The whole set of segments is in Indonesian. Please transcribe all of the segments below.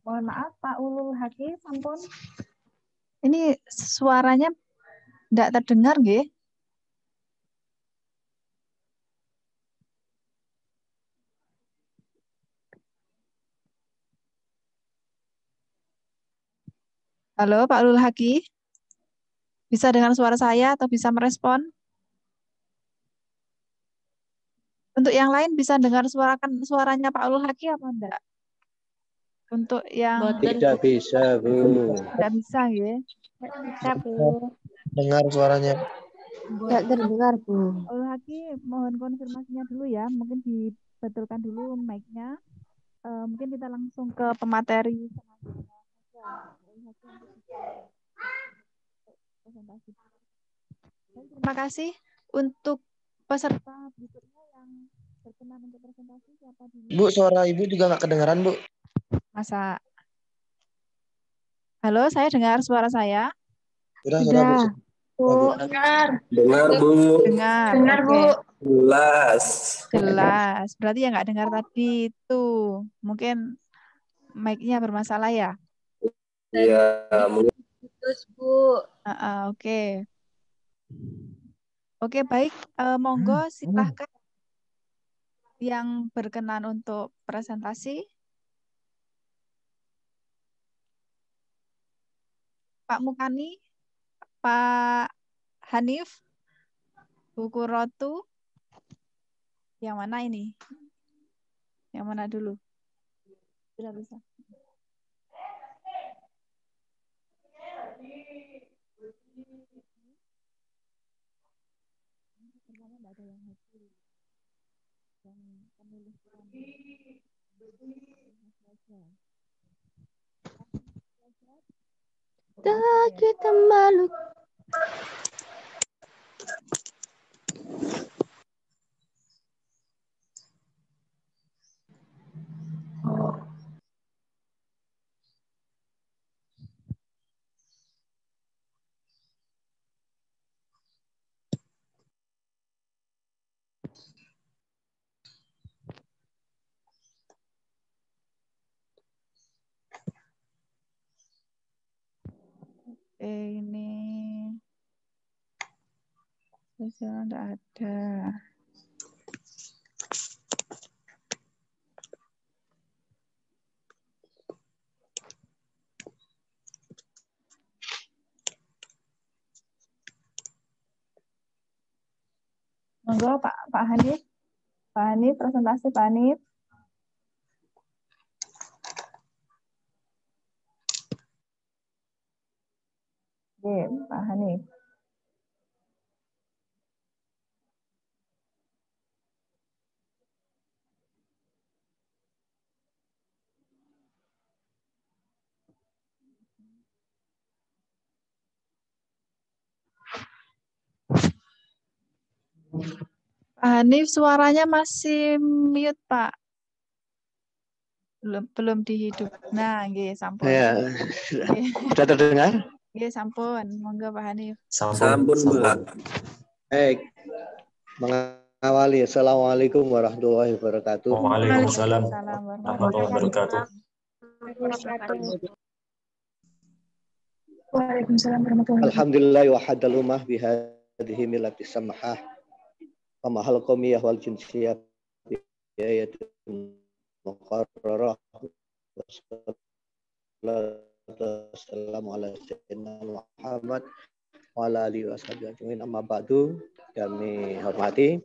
Mohon maaf Pak Ulul Haki, sampun. Ini suaranya tidak terdengar, nggih? Halo Pak Ulul Haki, bisa dengar suara saya atau bisa merespon? Untuk yang lain bisa dengar suaranya Pak Ulul Haki apa enggak? Untuk yang Tidak bisa, Bu. tidak bisa, ya? Bisa, Bu. Dengar suaranya. Tidak terdengar, Bu. Ulul Haki, mohon konfirmasinya dulu ya. Mungkin dibetulkan dulu mic-nya. Mungkin kita langsung ke pemateri selanjutnya saja. Ulul Haki untuk bisa presentasi. Terima kasih untuk peserta berikutnya yang berkenan untuk presentasi siapa dulu? Bu, suara Ibu juga nggak kedengaran, Bu. Masa? Halo, saya dengar suara saya. Sudah, Bu. Dengar. Dengar, Bu. Dengar, Bu. Jelas. Jelas. Berarti yang nggak dengar tadi itu mungkin mic-nya bermasalah ya? Iya, Terus, Bu. Oke. Oke, baik. Monggo silahkan yang berkenan untuk presentasi. Pak Mukani, Pak Hanif, Buku Rotu. Yang mana ini? Yang mana dulu? Tidak bisa. Pertama tidak ada yang hadir. Yang penulis Tak kita malu. ini tidak ada. Monggo Pak Hanif. Pak Hanif, presentasi Pak Hanif. Oke, Pak Hanif. Pak Hanif, suaranya masih mute, Pak. Belum dihidup. Nah, nggih, sampun. Ya, sudah terdengar? Nggih, sampun. Monggo Pak Hanif. Sampun, Mbak. Baik. Mengawali. Assalamualaikum warahmatullahi wabarakatuh. Waalaikumsalam warahmatullahi wabarakatuh. Waalaikumsalam warahmatullahi wabarakatuh. Alhamdulillah wa hadal ummah bihadihi millati samahah wa mahal qawmiyah wal jinsiyah biayatin muqarrarah wassalamu ala sayyidina Muhammad wa ala alihi wa sahbihi amma ba'du. Kami hormati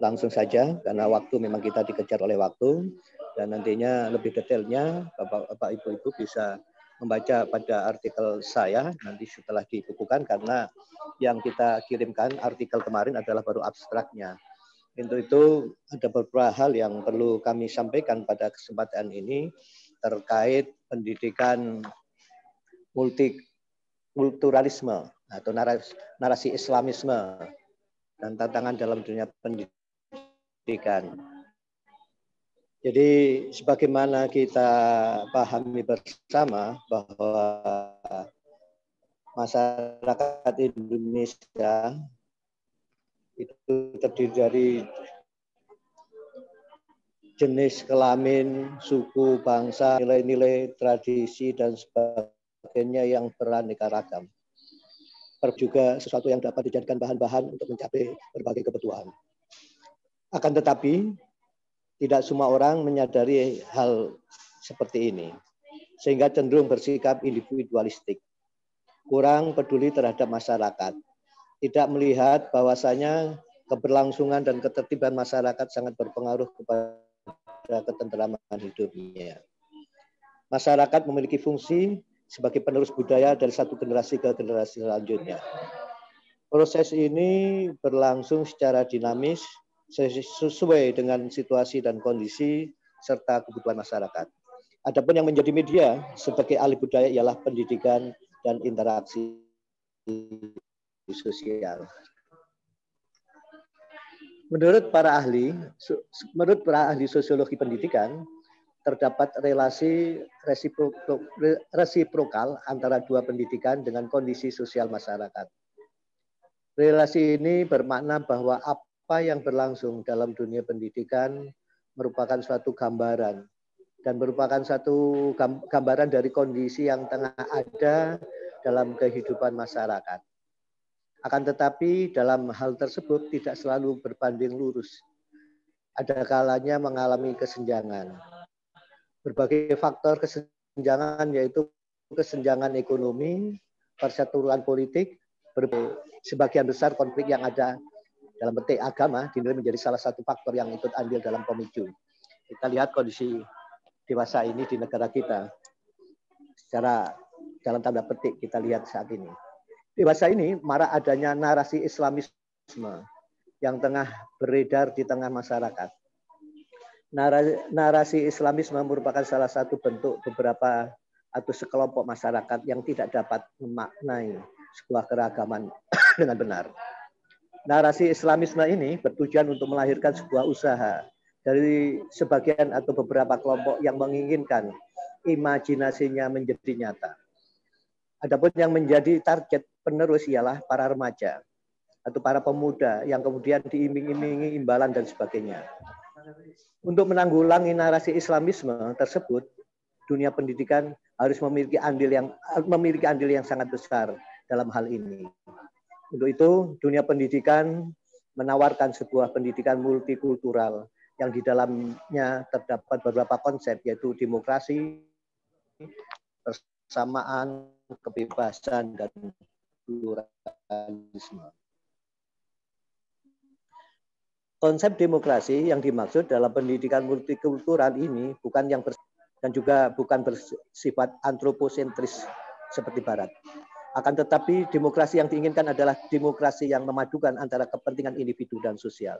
langsung saja karena waktu memang kita dikejar oleh waktu, dan nantinya lebih detailnya Bapak Ibu bisa membaca pada artikel saya nanti setelah dibukukan, karena yang kita kirimkan artikel kemarin adalah baru abstraknya. Untuk itu ada beberapa hal yang perlu kami sampaikan pada kesempatan ini terkait pendidikan multikulturalisme atau narasi Islamisme dan tantangan dalam dunia pendidikan. Jadi sebagaimana kita pahami bersama bahwa masyarakat Indonesia itu terdiri dari jenis kelamin, suku, bangsa, nilai-nilai, tradisi, dan sebagainya yang beraneka ragam. Juga sesuatu yang dapat dijadikan bahan-bahan untuk mencapai berbagai kebutuhan. Akan tetapi, tidak semua orang menyadari hal seperti ini, sehingga cenderung bersikap individualistik, kurang peduli terhadap masyarakat, tidak melihat bahwasanya keberlangsungan dan ketertiban masyarakat sangat berpengaruh kepada ketentraman hidupnya. Masyarakat memiliki fungsi sebagai penerus budaya dari satu generasi ke generasi selanjutnya. Proses ini berlangsung secara dinamis sesuai dengan situasi dan kondisi serta kebutuhan masyarakat. Adapun yang menjadi media sebagai ahli budaya ialah pendidikan dan interaksi sosial. Menurut para ahli sosiologi pendidikan, terdapat relasi resiprokal antara dua pendidikan dengan kondisi sosial masyarakat. Relasi ini bermakna bahwa apa yang berlangsung dalam dunia pendidikan merupakan suatu gambaran dan merupakan satu gambaran dari kondisi yang tengah ada dalam kehidupan masyarakat. Akan tetapi dalam hal tersebut tidak selalu berbanding lurus. Ada kalanya mengalami kesenjangan. Berbagai faktor kesenjangan yaitu kesenjangan ekonomi, persatuan politik, sebagian besar konflik yang ada dalam petik agama dinilai menjadi salah satu faktor yang ikut andil dalam pemicu. Kita lihat kondisi dewasa ini di negara kita. Secara dalam tanda petik kita lihat saat ini. Dewasa ini marak adanya narasi Islamisme yang tengah beredar di tengah masyarakat. Narasi Islamisme merupakan salah satu bentuk beberapa atau sekelompok masyarakat yang tidak dapat memaknai sebuah keragaman dengan benar. Narasi Islamisme ini bertujuan untuk melahirkan sebuah usaha dari sebagian atau beberapa kelompok yang menginginkan imajinasinya menjadi nyata. Adapun yang menjadi target penerus ialah para remaja atau para pemuda yang kemudian diiming-imingi imbalan dan sebagainya. Untuk menanggulangi narasi Islamisme tersebut, dunia pendidikan harus memiliki andil yang sangat besar dalam hal ini. Untuk itu, dunia pendidikan menawarkan sebuah pendidikan multikultural yang di dalamnya terdapat beberapa konsep yaitu demokrasi, persamaan, kebebasan, dan pluralisme. Konsep demokrasi yang dimaksud dalam pendidikan multikultural ini dan juga bukan bersifat antroposentris seperti Barat. Akan tetapi demokrasi yang diinginkan adalah demokrasi yang memadukan antara kepentingan individu dan sosial.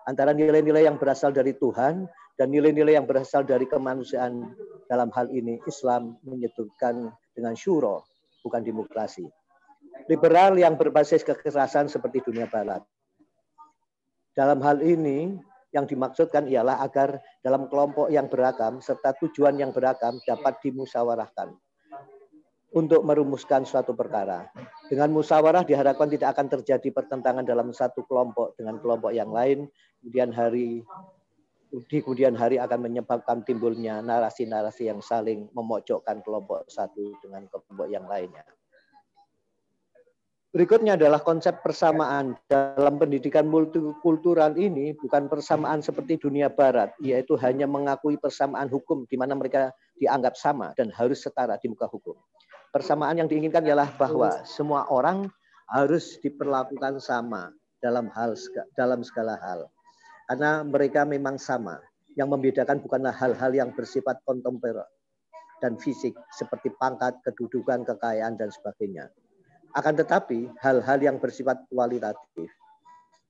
Antara nilai-nilai yang berasal dari Tuhan dan nilai-nilai yang berasal dari kemanusiaan. Dalam hal ini Islam menyebutkan dengan syuro, bukan demokrasi. Liberal yang berbasis kekerasan seperti dunia Barat. Dalam hal ini, yang dimaksudkan ialah agar dalam kelompok yang beragam serta tujuan yang beragam dapat dimusyawarahkan untuk merumuskan suatu perkara. Dengan musyawarah diharapkan tidak akan terjadi pertentangan dalam satu kelompok dengan kelompok yang lain, di kemudian hari akan menyebabkan timbulnya narasi-narasi yang saling memojokkan kelompok satu dengan kelompok yang lainnya. Berikutnya adalah konsep persamaan. Dalam pendidikan multikultural ini bukan persamaan seperti dunia Barat, yaitu hanya mengakui persamaan hukum di mana mereka dianggap sama dan harus setara di muka hukum. Persamaan yang diinginkan ialah bahwa semua orang harus diperlakukan sama dalam segala hal. Karena mereka memang sama. Yang membedakan bukanlah hal-hal yang bersifat kontemporer dan fisik seperti pangkat, kedudukan, kekayaan, dan sebagainya. Akan tetapi hal-hal yang bersifat kualitatif,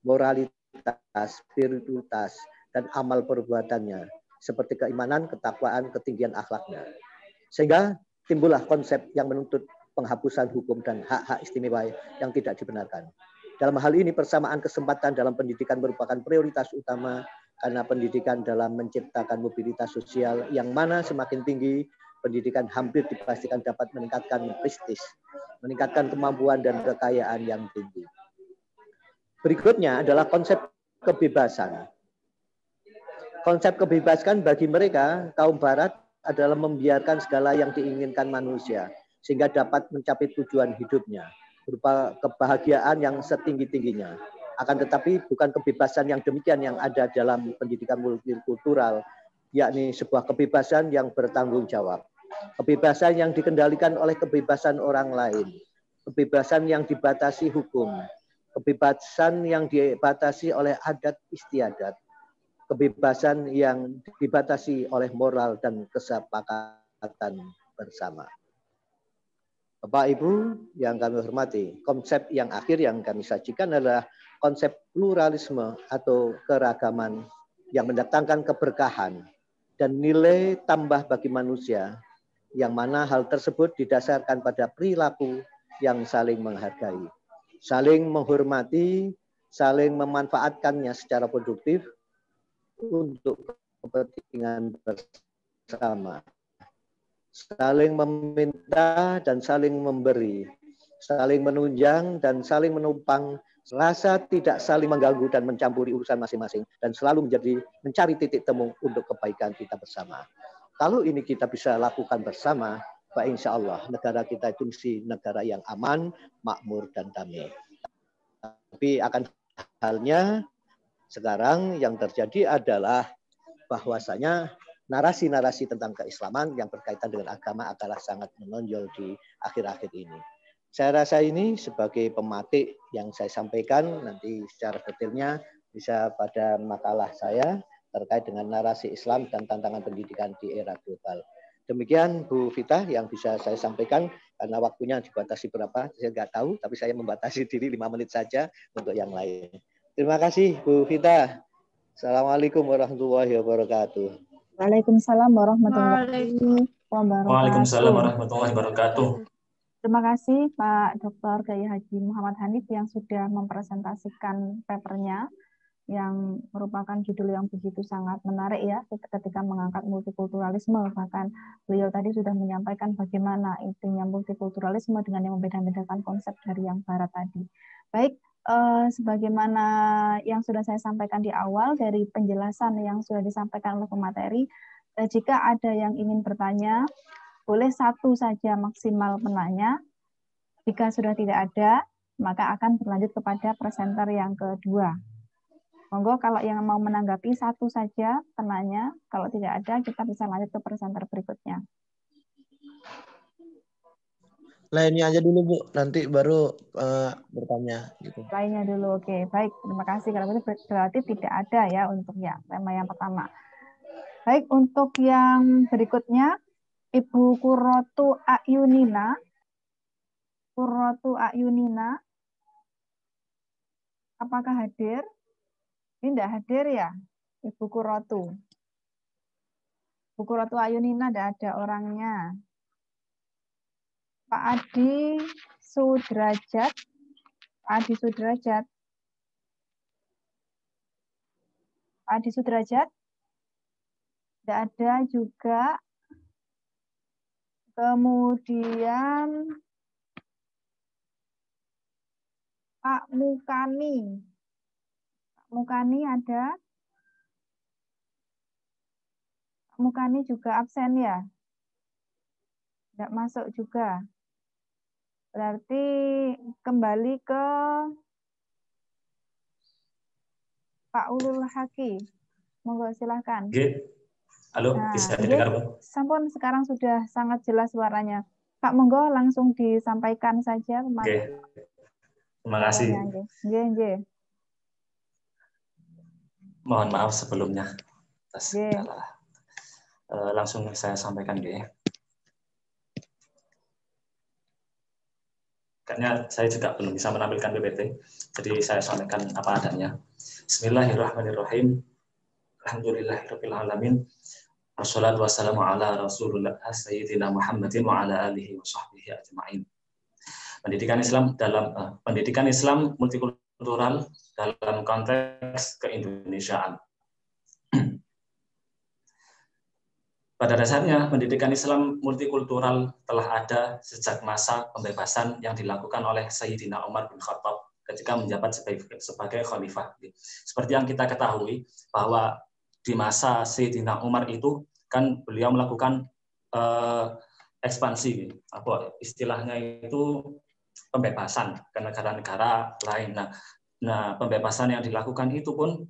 moralitas, spiritualitas, dan amal perbuatannya, seperti keimanan, ketakwaan, ketinggian akhlaknya. Sehingga timbullah konsep yang menuntut penghapusan hukum dan hak-hak istimewa yang tidak dibenarkan. Dalam hal ini persamaan kesempatan dalam pendidikan merupakan prioritas utama karena pendidikan dalam menciptakan mobilitas sosial yang mana semakin tinggi, pendidikan hampir dipastikan dapat meningkatkan prestis, meningkatkan kemampuan dan kekayaan yang tinggi. Berikutnya adalah konsep kebebasan. konsep kebebasan bagi mereka, kaum barat, adalah membiarkan segala yang diinginkan manusia, sehingga dapat mencapai tujuan hidupnya, berupa kebahagiaan yang setinggi-tingginya. Akan tetapi bukan kebebasan yang demikian yang ada dalam pendidikan multikultural, yakni sebuah kebebasan yang bertanggung jawab. Kebebasan yang dikendalikan oleh kebebasan orang lain. Kebebasan yang dibatasi hukum. Kebebasan yang dibatasi oleh adat istiadat. Kebebasan yang dibatasi oleh moral dan kesepakatan bersama. Bapak Ibu yang kami hormati, konsep yang akhir yang kami sajikan adalah konsep pluralisme atau keragaman yang mendatangkan keberkahan dan nilai tambah bagi manusia, yang mana hal tersebut didasarkan pada perilaku yang saling menghargai, saling menghormati, saling memanfaatkannya secara produktif untuk kepentingan bersama, saling meminta dan saling memberi, saling menunjang dan saling menumpang, rasa tidak saling mengganggu dan mencampuri urusan masing-masing, dan selalu mencari titik temu untuk kebaikan kita bersama. Kalau ini kita bisa lakukan bersama, insya Allah negara kita itu mesti negara yang aman, makmur, dan damai. Tapi akan halnya sekarang yang terjadi adalah bahwasanya narasi-narasi tentang keislaman yang berkaitan dengan agama adalah sangat menonjol di akhir-akhir ini. Saya rasa ini sebagai pematik yang saya sampaikan, nanti secara detailnya bisa pada makalah saya terkait dengan narasi Islam dan tantangan pendidikan di era global. Demikian Bu Vita yang bisa saya sampaikan, karena waktunya dibatasi berapa, saya nggak tahu, tapi saya membatasi diri 5 menit saja untuk yang lain. Terima kasih Bu Vita. Assalamualaikum warahmatullahi wabarakatuh. Waalaikumsalam warahmatullahi wabarakatuh. Waalaikumsalam warahmatullahi wabarakatuh. Terima kasih Pak Dr. Kiai Haji Muhammad Hanif yang sudah mempresentasikan papernya, yang merupakan judul yang begitu sangat menarik ya ketika mengangkat multikulturalisme. Bahkan beliau tadi sudah menyampaikan bagaimana intinya multikulturalisme dengan yang membeda-bedakan konsep dari yang barat tadi. Baik, sebagaimana yang sudah saya sampaikan di awal dari penjelasan yang sudah disampaikan oleh pemateri, jika ada yang ingin bertanya, boleh satu saja maksimal penanya. Jika sudah tidak ada, maka akan berlanjut kepada presenter yang kedua. Monggo kalau yang mau menanggapi satu saja penanya, kalau tidak ada kita bisa lanjut ke presenter berikutnya. Lainnya aja dulu Bu, nanti baru bertanya gitu. Lainnya dulu, oke. Baik, terima kasih. Kalau itu berarti tidak ada ya untuk yang tema yang pertama. Baik, untuk yang berikutnya, Ibu Qurratu Ayunina. Qurratu Ayunina, apakah hadir? Ini tidak hadir ya, Ibu Qurratu. Ibu Qurratu Ayunina tidak ada orangnya. Pak Adi Sudrajat. Pak Adi Sudrajat. Pak Adi Sudrajat. Tidak ada juga. Kemudian Pak Mukani. Pak Mukani ada. Pak Mukani juga absen ya. Tidak masuk juga. Berarti kembali ke Pak Ulul Haki. Monggo silakan. Halo, bisa didengar Bu? Sampun sekarang sudah sangat jelas suaranya. Pak monggo langsung disampaikan saja. Oke. Terima kasih. Mohon maaf sebelumnya atas kendala. Langsung saya sampaikan ya. Kayaknya saya juga belum bisa menampilkan PPT, jadi saya sampaikan apa adanya. Bismillahirrahmanirrahim. Alhamdulillahirabbil alamin. Wassalatu wassalamu ala Rasulillah Sayyidina Muhammadin wa ala alihi wa sahbihi ajma'in. Pendidikan Islam multikultural dalam konteks keindonesiaan. Pada dasarnya, pendidikan Islam multikultural telah ada sejak masa pembebasan yang dilakukan oleh Sayyidina Umar bin Khattab ketika menjabat sebagai khalifah. Seperti yang kita ketahui bahwa di masa Sayyidina Umar itu kan beliau melakukan ekspansi, apa istilahnya itu pembebasan ke negara-negara lain. Nah, pembebasan yang dilakukan itu pun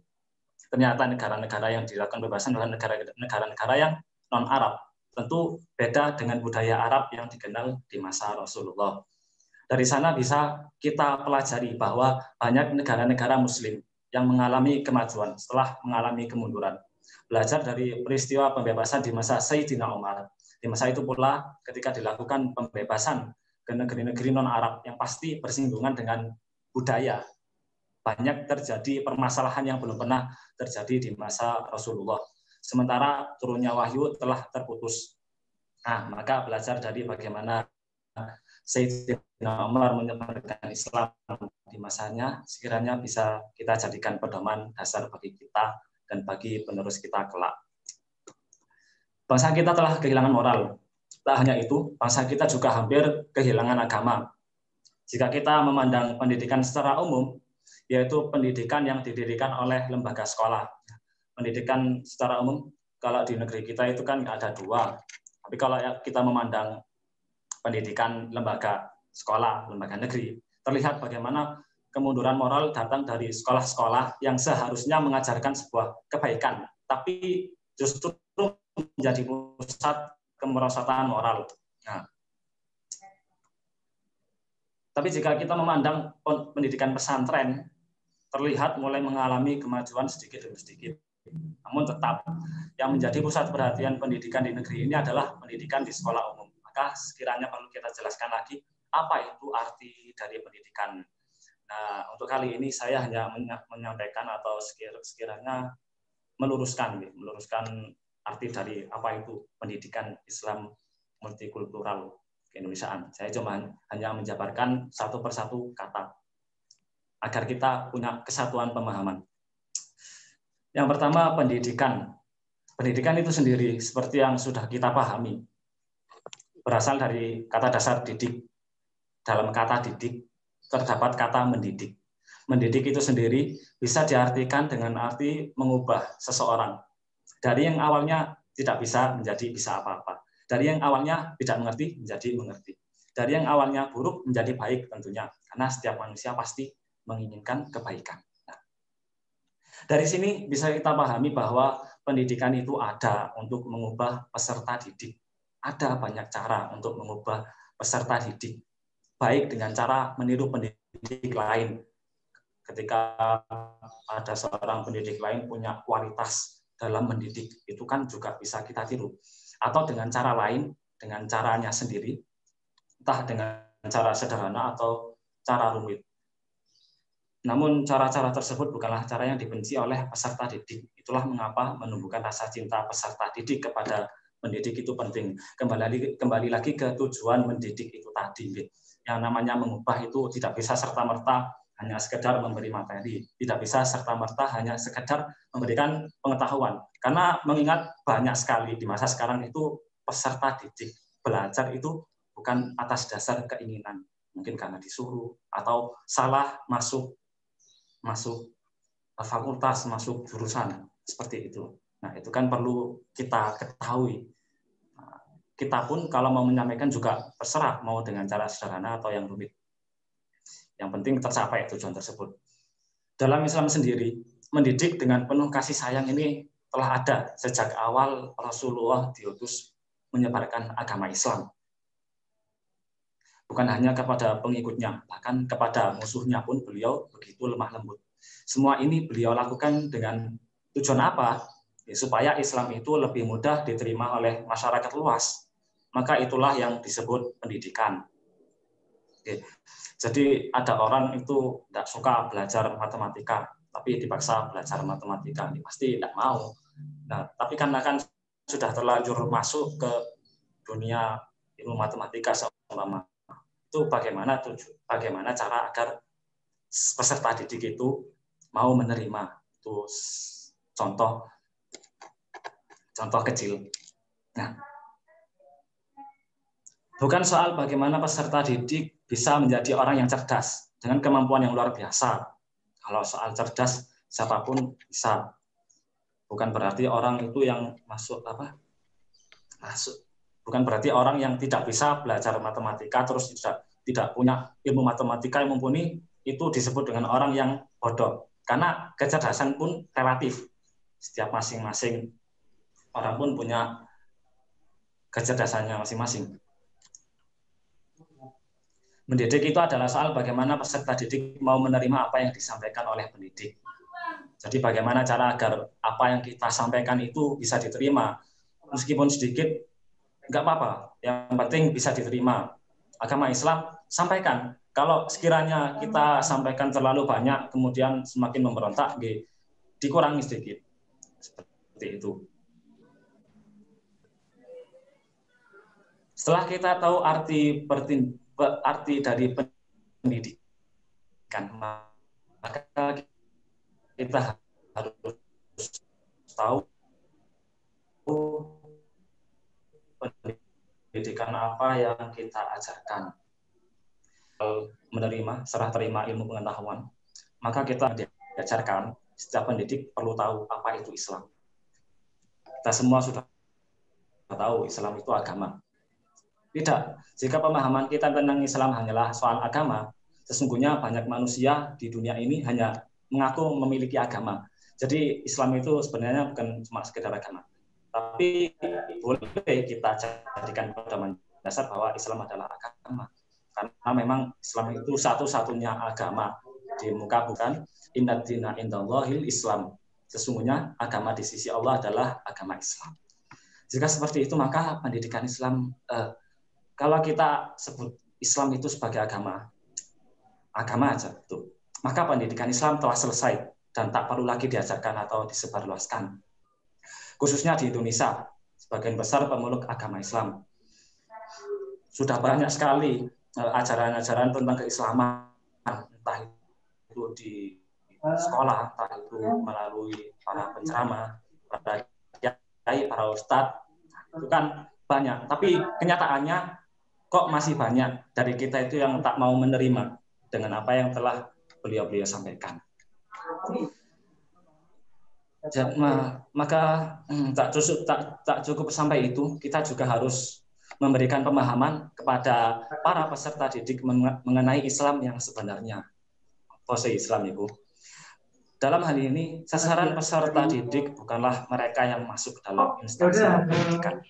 ternyata negara-negara yang dilakukan pembebasan adalah negara-negara yang non-Arab. Tentu beda dengan budaya Arab yang dikenal di masa Rasulullah. Dari sana bisa kita pelajari bahwa banyak negara-negara Muslim yang mengalami kemajuan setelah mengalami kemunduran. Belajar dari peristiwa pembebasan di masa Sayyidina Umar. Di masa itu pula ketika dilakukan pembebasan ke negeri-negeri non-Arab yang pasti bersinggungan dengan budaya. Banyak terjadi permasalahan yang belum pernah terjadi di masa Rasulullah. Sementara turunnya wahyu telah terputus. Nah, maka belajar dari bagaimana Sayyidina Umar menyebarkan Islam di masanya, sekiranya bisa kita jadikan pedoman dasar bagi kita dan bagi penerus kita kelak. Bangsa kita telah kehilangan moral. Tak hanya itu, bangsa kita juga hampir kehilangan agama. Jika kita memandang pendidikan secara umum, yaitu pendidikan yang didirikan oleh lembaga sekolah. Pendidikan secara umum, kalau di negeri kita itu kan ada dua. Tapi kalau kita memandang pendidikan lembaga sekolah, lembaga negeri, terlihat bagaimana kemunduran moral datang dari sekolah-sekolah yang seharusnya mengajarkan sebuah kebaikan, tapi justru menjadi pusat kemerosotan moral. Nah, tapi jika kita memandang pendidikan pesantren, terlihat mulai mengalami kemajuan sedikit demi sedikit. Namun tetap yang menjadi pusat perhatian pendidikan di negeri ini adalah pendidikan di sekolah umum. Maka sekiranya perlu kita jelaskan lagi apa itu arti dari pendidikan. Nah, untuk kali ini saya hanya menyampaikan atau sekiranya meluruskan arti dari apa itu pendidikan Islam multikultural keindonesiaan. Saya cuma hanya menjabarkan satu persatu kata agar kita punya kesatuan pemahaman. Yang pertama, pendidikan. Pendidikan itu sendiri seperti yang sudah kita pahami berasal dari kata dasar didik. Dalam kata didik terdapat kata mendidik. Mendidik itu sendiri bisa diartikan dengan arti mengubah seseorang dari yang awalnya tidak bisa menjadi bisa apa-apa. Dari yang awalnya tidak mengerti menjadi mengerti. Dari yang awalnya buruk menjadi baik tentunya. Karena setiap manusia pasti menginginkan kebaikan. Nah, dari sini bisa kita pahami bahwa pendidikan itu ada untuk mengubah peserta didik. Ada banyak cara untuk mengubah peserta didik. Baik dengan cara meniru pendidik lain. Ketika ada seorang pendidik lain punya kualitas dalam mendidik, itu kan juga bisa kita tiru. Atau dengan cara lain, dengan caranya sendiri, entah dengan cara sederhana atau cara rumit. Namun cara-cara tersebut bukanlah cara yang dibenci oleh peserta didik. Itulah mengapa menumbuhkan rasa cinta peserta didik kepada mendidik itu penting. Kembali lagi ke tujuan mendidik itu tadi. Yang namanya mengubah itu tidak bisa serta-merta hanya sekedar memberi materi, tidak bisa serta-merta hanya sekedar memberikan pengetahuan. Karena mengingat banyak sekali di masa sekarang itu peserta didik belajar itu bukan atas dasar keinginan, mungkin karena disuruh atau salah masuk fakultas, masuk jurusan seperti itu. Nah, itu kan perlu kita ketahui. Kita pun kalau mau menyampaikan juga terserah mau dengan cara sederhana atau yang rumit. Yang penting tercapai tujuan tersebut. Dalam Islam sendiri, mendidik dengan penuh kasih sayang ini telah ada sejak awal Rasulullah diutus menyebarkan agama Islam. Bukan hanya kepada pengikutnya, bahkan kepada musuhnya pun beliau begitu lemah lembut. Semua ini beliau lakukan dengan tujuan apa? Supaya Islam itu lebih mudah diterima oleh masyarakat luas. Maka itulah yang disebut pendidikan. Oke. Jadi ada orang itu tidak suka belajar matematika, tapi dipaksa belajar matematika, ini pasti tidak mau. Nah, tapi karena kan sudah terlanjur masuk ke dunia ilmu matematika seumpama, itu bagaimana cara agar peserta didik itu mau menerima. Itu contoh kecil. Nah, bukan soal bagaimana peserta didik bisa menjadi orang yang cerdas dengan kemampuan yang luar biasa. Kalau soal cerdas, siapapun bisa. Bukan berarti orang itu yang bukan berarti orang yang tidak bisa belajar matematika terus tidak punya ilmu matematika yang mumpuni itu disebut dengan orang yang bodoh. Karena kecerdasan pun relatif. Setiap masing-masing orang pun punya kecerdasannya masing-masing. Mendidik itu adalah soal bagaimana peserta didik mau menerima apa yang disampaikan oleh pendidik. Jadi bagaimana cara agar apa yang kita sampaikan itu bisa diterima. Meskipun sedikit, nggak apa-apa. Yang penting bisa diterima. Agama Islam, sampaikan. Kalau sekiranya kita sampaikan terlalu banyak, kemudian semakin memberontak, dikurangi sedikit. Seperti itu. Setelah kita tahu arti dari pendidikan, maka kita harus tahu pendidikan apa yang kita ajarkan. Menerima, serah terima ilmu pengetahuan, maka kita diajarkan, setiap pendidik perlu tahu apa itu Islam. Kita semua sudah tahu Islam itu agama. Tidak, jika pemahaman kita tentang Islam hanyalah soal agama, sesungguhnya banyak manusia di dunia ini hanya mengaku memiliki agama. Jadi Islam itu sebenarnya bukan cuma sekedar agama. Tapi boleh kita jadikan pada dasar bahwa Islam adalah agama. Karena memang Islam itu satu-satunya agama di muka bukan inna dina indallahil Islam. Sesungguhnya agama di sisi Allah adalah agama Islam. Jika seperti itu, maka pendidikan Islam kalau kita sebut Islam itu sebagai agama aja itu, maka pendidikan Islam telah selesai dan tak perlu lagi diajarkan atau disebarluaskan. Khususnya di Indonesia, sebagian besar pemeluk agama Islam. Sudah banyak sekali ajaran-ajaran tentang keislaman, entah itu di sekolah, entah itu melalui para penceramah, para kiai, para ustadz, itu kan banyak. Tapi kenyataannya kok masih banyak dari kita itu yang tak mau menerima dengan apa yang telah beliau-beliau sampaikan. Maka tak cukup sampai itu, kita juga harus memberikan pemahaman kepada para peserta didik mengenai Islam yang sebenarnya. Pose Islam itu. Dalam hal ini, sasaran peserta didik bukanlah mereka yang masuk dalam instansi pendidikan,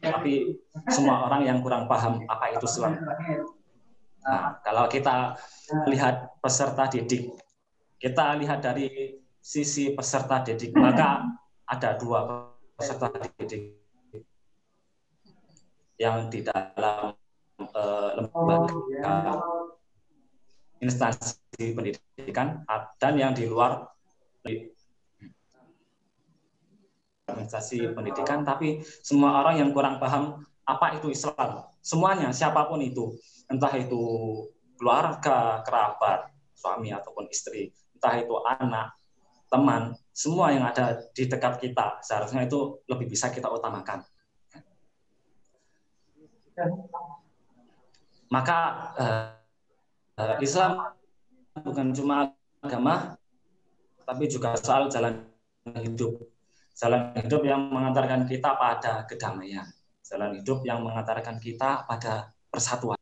tapi semua orang yang kurang paham apa itu Islam. Nah, kalau kita lihat peserta didik, kita lihat dari sisi peserta didik, maka ada dua peserta didik yang di dalam lembaga instansi pendidikan dan yang di luar instansi pendidikan, tapi semua orang yang kurang paham apa itu Islam, semuanya, siapapun itu, entah itu keluarga, kerabat, suami ataupun istri, entah itu anak, teman, semua yang ada di dekat kita, seharusnya itu lebih bisa kita utamakan. Maka Islam bukan cuma agama, tapi juga soal jalan hidup. Jalan hidup yang mengantarkan kita pada kedamaian. Jalan hidup yang mengantarkan kita pada persatuan.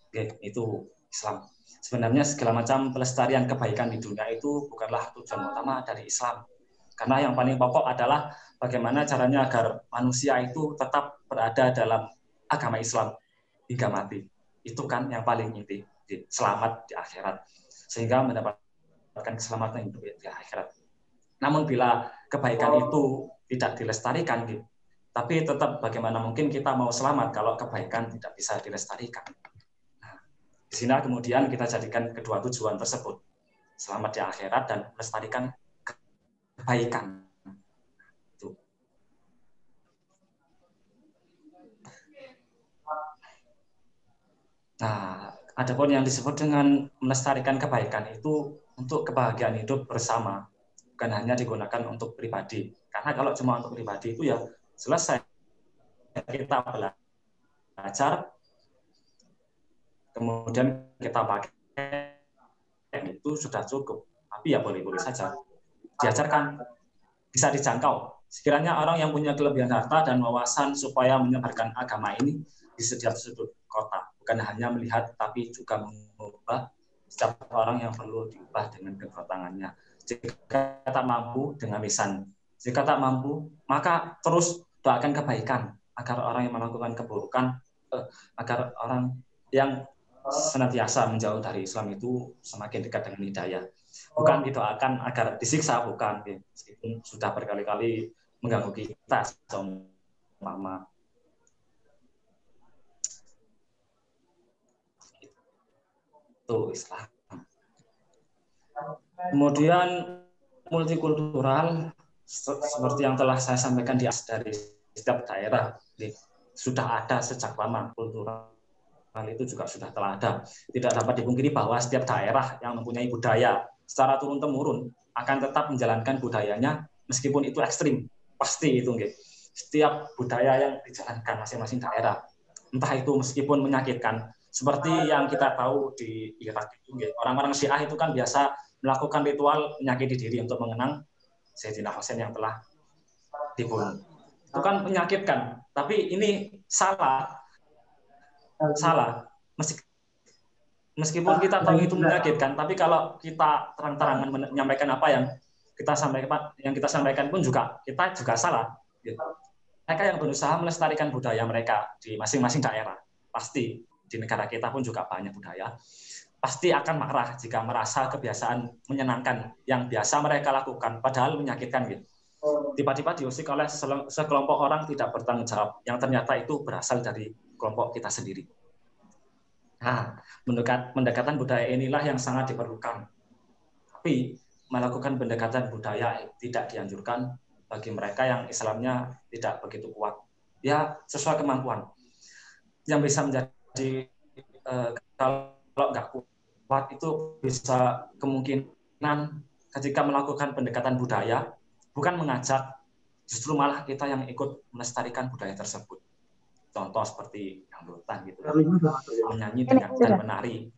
Oke, itu Islam. Sebenarnya segala macam pelestarian kebaikan di dunia itu bukanlah tujuan utama dari Islam. Karena yang paling pokok adalah bagaimana caranya agar manusia itu tetap berada dalam agama Islam hingga mati. Itu kan yang paling inti, selamat di akhirat. Sehingga mendapatkan keselamatan hidup di akhirat. Namun bila kebaikan itu tidak dilestarikan, tapi tetap bagaimana mungkin kita mau selamat kalau kebaikan tidak bisa dilestarikan. Nah, di sini kemudian kita jadikan kedua tujuan tersebut, selamat di akhirat dan melestarikan kebaikan. Itu. Nah, adapun yang disebut dengan melestarikan kebaikan itu untuk kebahagiaan hidup bersama. Bukan hanya digunakan untuk pribadi. Karena kalau cuma untuk pribadi itu ya selesai. Kita belajar, kemudian kita pakai, itu sudah cukup. Tapi ya boleh-boleh saja. Diajarkan bisa dijangkau. Sekiranya orang yang punya kelebihan harta dan wawasan supaya menyebarkan agama ini di setiap sudut kota, bukan hanya melihat tapi juga mengubah setiap orang yang perlu diubah dengan kedua tangannya. Jika tak mampu dengan lisan, jika tak mampu maka terus doakan kebaikan agar orang yang melakukan keburukan, agar orang yang senantiasa menjauh dari Islam itu semakin dekat dengan hidayah. Bukan didoakan agar disiksa, bukan, meskipun sudah berkali-kali mengganggu kita seumpama. Itu Islam. Kemudian multikultural seperti yang telah saya sampaikan dari setiap daerah sudah ada sejak lama. Kultural itu juga sudah telah ada. Tidak dapat dipungkiri bahwa setiap daerah yang mempunyai budaya secara turun-temurun akan tetap menjalankan budayanya meskipun itu ekstrim. Pasti itu, nggih. Setiap budaya yang dijalankan masing-masing daerah, entah itu meskipun menyakitkan, seperti yang kita tahu di Irak itu, nggih. Orang-orang Syiah itu kan biasa melakukan ritual menyakiti diri untuk mengenang Sayyidina Husain yang telah dibunuh. Itu kan menyakitkan, tapi ini salah. Meskipun kita tahu itu menyakitkan, tapi kalau kita terang-terangan menyampaikan apa yang kita sampaikan pun kita juga salah. Mereka yang berusaha melestarikan budaya mereka di masing-masing daerah, pasti di negara kita pun juga banyak budaya, pasti akan marah jika merasa kebiasaan menyenangkan yang biasa mereka lakukan, padahal menyakitkan gitu. Tiba-tiba diusik oleh sekelompok orang tidak bertanggung jawab, yang ternyata itu berasal dari kelompok kita sendiri. Nah, pendekatan budaya inilah yang sangat diperlukan. Tapi melakukan pendekatan budaya tidak dianjurkan bagi mereka yang Islamnya tidak begitu kuat. Ya, sesuai kemampuan. Yang bisa menjadi kalau nggak kuat itu bisa kemungkinan ketika melakukan pendekatan budaya, bukan mengajak, justru malah kita yang ikut melestarikan budaya tersebut. Contoh seperti dangdutan gitu, menyanyi dan menari,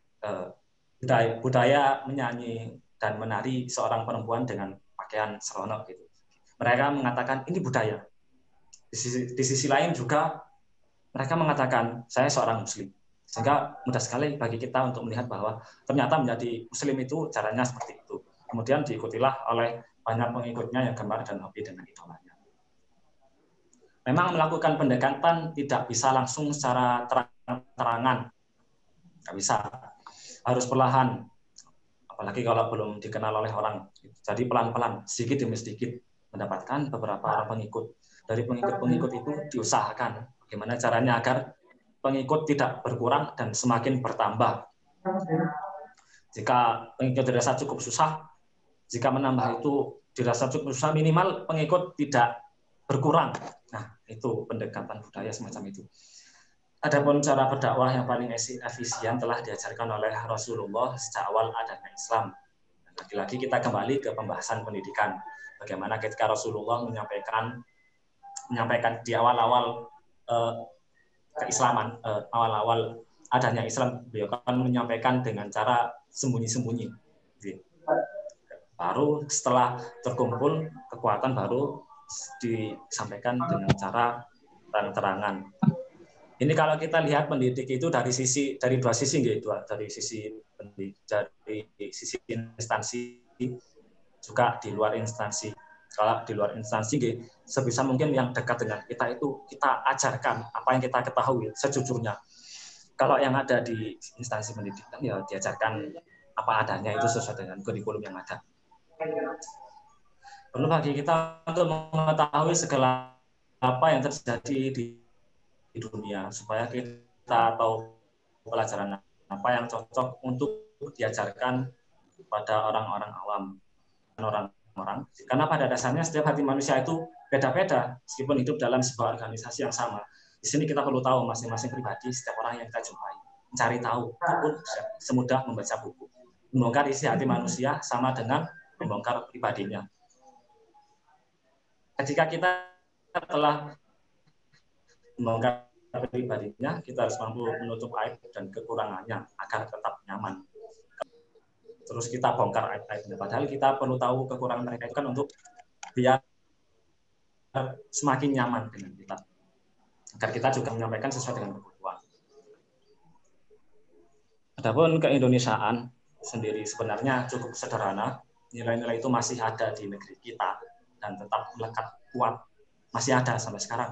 budaya menyanyi dan menari seorang perempuan dengan pakaian seronok gitu. Mereka mengatakan ini budaya. Di sisi lain juga mereka mengatakan saya seorang muslim. Sehingga mudah sekali bagi kita untuk melihat bahwa ternyata menjadi muslim itu caranya seperti itu. Kemudian diikutilah oleh banyak pengikutnya yang gemar dan hobi dengan idolanya. Memang melakukan pendekatan tidak bisa langsung secara terang-terangan. Nggak bisa. Harus perlahan. Apalagi kalau belum dikenal oleh orang. Jadi pelan-pelan, sedikit demi sedikit mendapatkan beberapa orang pengikut. Dari pengikut-pengikut itu diusahakan bagaimana caranya agar pengikut tidak berkurang dan semakin bertambah. Jika pengikut dirasa cukup susah, jika menambah itu dirasa cukup susah, minimal pengikut tidak berkurang. Nah, itu pendekatan budaya semacam itu. Adapun cara berdakwah yang paling efisien telah diajarkan oleh Rasulullah sejak awal adanya Islam. Lagi-lagi kita kembali ke pembahasan pendidikan. Bagaimana ketika Rasulullah menyampaikan di awal-awal keislaman, awal-awal adanya Islam, beliau kan menyampaikan dengan cara sembunyi-sembunyi. Baru setelah terkumpul kekuatan baru disampaikan dengan cara terang-terangan. Ini kalau kita lihat pendidik itu dari dua sisi, gitu, dari sisi instansi juga di luar instansi. Kalau di luar instansi, sebisa mungkin yang dekat dengan kita itu kita ajarkan apa yang kita ketahui sejujurnya. Kalau yang ada di instansi pendidikan ya diajarkan apa adanya, itu sesuai dengan kurikulum yang ada. Perlu bagi kita untuk mengetahui segala apa yang terjadi di dunia supaya kita tahu pelajaran apa yang cocok untuk diajarkan pada orang-orang awam, orang-orang. Karena pada dasarnya setiap hati manusia itu beda-beda, meskipun hidup dalam sebuah organisasi yang sama. Di sini kita perlu tahu masing-masing pribadi, setiap orang yang kita jumpai, mencari tahu, pun semudah membaca buku. Membongkar isi hati manusia sama dengan membongkar pribadinya. Ketika kita telah membongkar pribadinya, kita harus mampu menutup aib dan kekurangannya agar tetap nyaman. Terus kita bongkar aib-aibnya. Padahal kita perlu tahu kekurangan mereka itu kan untuk biar semakin nyaman dengan kita, agar kita juga menyampaikan sesuai dengan kebutuhan. Adapun keindonesiaan sendiri sebenarnya cukup sederhana, nilai-nilai itu masih ada di negeri kita dan tetap melekat kuat, masih ada sampai sekarang.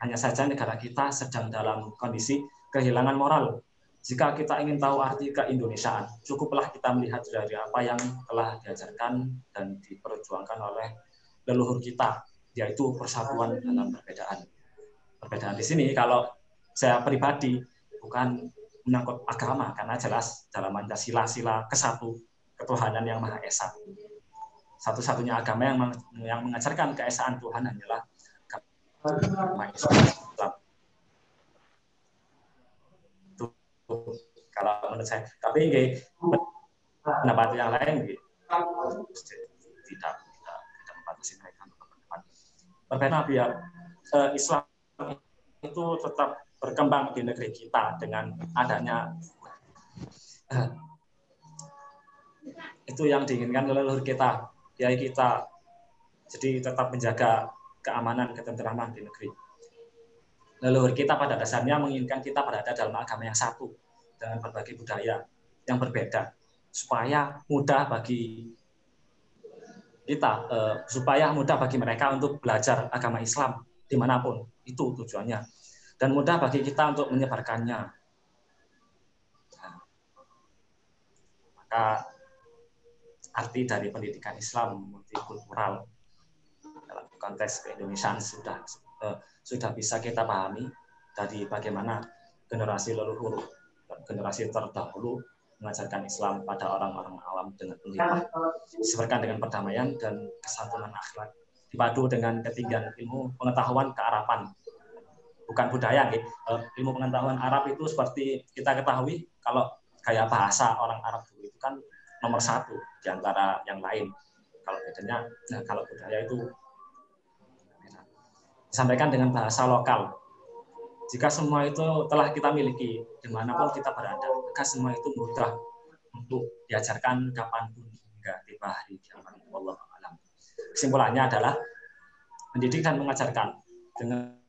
Hanya saja negara kita sedang dalam kondisi kehilangan moral. Jika kita ingin tahu arti keindonesiaan, cukuplah kita melihat dari apa yang telah diajarkan dan diperjuangkan oleh leluhur kita, yaitu persatuan dalam perbedaan. Perbedaan di sini kalau saya pribadi bukan menyangkut agama, karena jelas dalam Pancasila sila ke-1 ketuhanan yang Maha Esa. Satu-satunya agama yang mengajarkan keesaan Tuhan hanyalah agama Islam. Itu kalau menurut saya. Tapi pendapat yang lain tidak membatasi mereka untuk berpendapat. Berbeda biar Islam itu tetap berkembang di negeri kita dengan adanya itu yang diinginkan oleh leluhur kita, kiai kita. Jadi tetap menjaga keamanan, ketentraman di negeri. Leluhur kita pada dasarnya menginginkan kita berada dalam agama yang satu dengan berbagai budaya yang berbeda, supaya mudah bagi kita, supaya mudah bagi mereka untuk belajar agama Islam dimanapun, itu tujuannya. Dan mudah bagi kita untuk menyebarkannya. Nah, maka arti dari pendidikan Islam multikultural dalam konteks keindonesiaan sudah bisa kita pahami dari bagaimana generasi leluhur, generasi terdahulu mengajarkan Islam pada orang-orang alam dengan pendidikan, disebarkan dengan perdamaian dan kesantunan akhlak, dipadu dengan ketinggian ilmu, pengetahuan, kearapan. Bukan budaya, ilmu pengetahuan Arab itu seperti kita ketahui, kalau gaya bahasa orang Arab dulu itu kan nomor 1 di antara yang lain. Kalau bedanya, kalau budaya itu disampaikan dengan bahasa lokal. Jika semua itu telah kita miliki, dimanapun kita berada, maka semua itu mudah untuk diajarkan kapanpun hingga tiba hari kiamat. Wallahu a'lam. Kesimpulannya adalah mendidik dan mengajarkan dengan